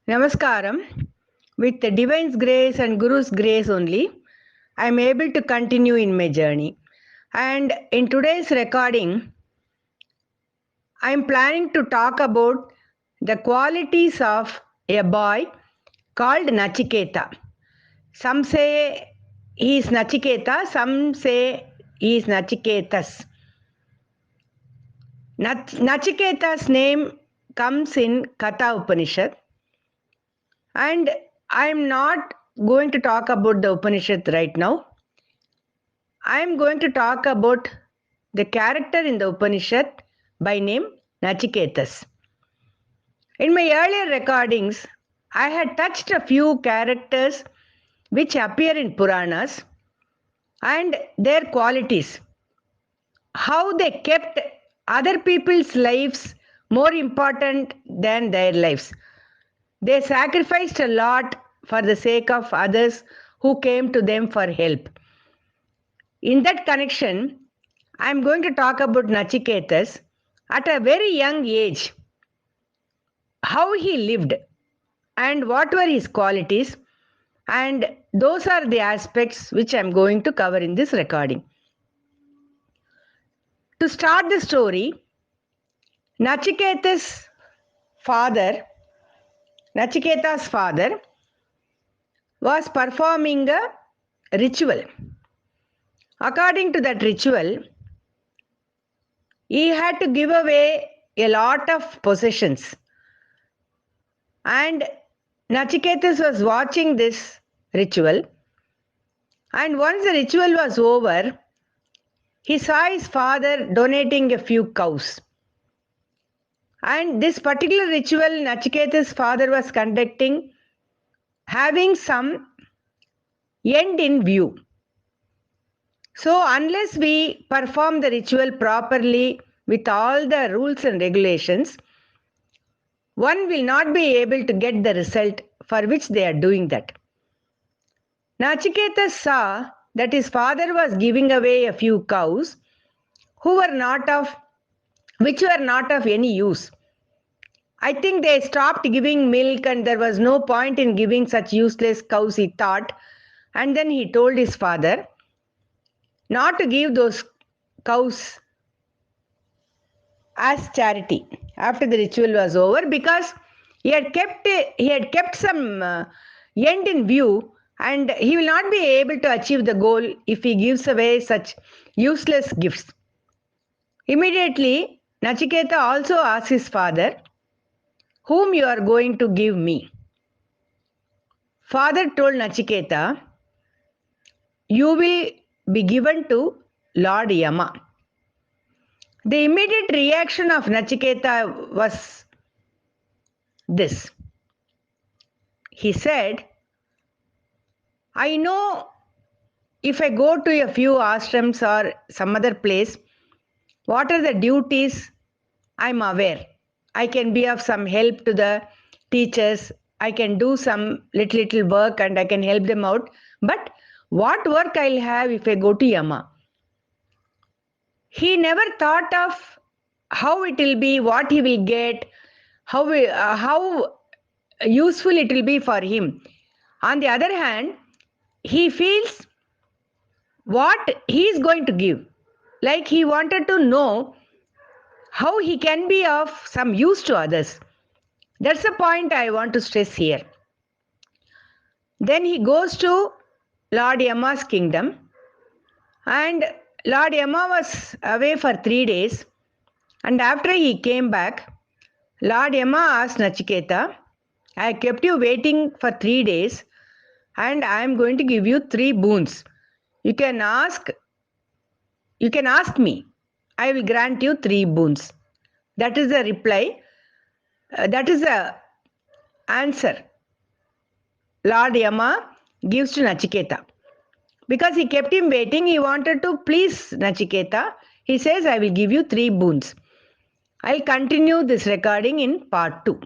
Namaskaram. With the divine's grace and Guru's grace only, I am able to continue in my journey. And in today's recording, I am planning to talk about the qualities of a boy called Nachiketa. Some say he is Nachiketa, some say he is Nachiketas. Nachiketa's name comes in Katha Upanishad. And I am not going to talk about the Upanishad right now. I am going to talk about the character in the Upanishad by name Nachiketas. In my earlier recordings, I had touched a few characters which appear in Puranas and their qualities, how they kept other people's lives more important than their lives. They sacrificed a lot for the sake of others who came to them for help. In that connection, I am going to talk about Nachiketas at a very young age, how he lived and what were his qualities, and those are the aspects which I am going to cover in this recording. To start the story, Nachiketa's father was performing a ritual. According to that ritual, he had to give away a lot of possessions. And Nachiketas was watching this ritual. And once the ritual was over, he saw his father donating a few cows. And this particular ritual Nachiketas' father was conducting, having some end in view. So unless we perform the ritual properly with all the rules and regulations, one will not be able to get the result for which they are doing that. Nachiketa saw that his father was giving away a few cows which were not of any use. I think they stopped giving milk and there was no point in giving such useless cows, he thought. And then he told his father not to give those cows as charity after the ritual was over, because he had kept some end in view, and he will not be able to achieve the goal if he gives away such useless gifts. Immediately, Nachiketa also asked his father, "Whom you are going to give me?" Father told Nachiketa, "You will be given to Lord Yama." The immediate reaction of Nachiketa was this. He said, "I know if I go to a few ashrams or some other place, what are the duties? I'm aware. I can be of some help to the teachers. I can do some little work and I can help them out. But what work I'll have if I go to Yama?" He never thought of how it will be, what he will get, how useful it will be for him. On the other hand, he feels what he is going to give. Like he wanted to know how he can be of some use to others. That's the point I want to stress here. Then he goes to Lord Yama's kingdom, and Lord Yama was away for 3 days, and after he came back, Lord Yama asked Nachiketa, "I kept you waiting for 3 days and I am going to give you 3 boons. You can ask me. I will grant you 3 boons." That is the reply. That is the answer Lord Yama gives to Nachiketa. Because he kept him waiting, he wanted to please Nachiketa. He says, "I will give you 3 boons." I'll continue this recording in part 2.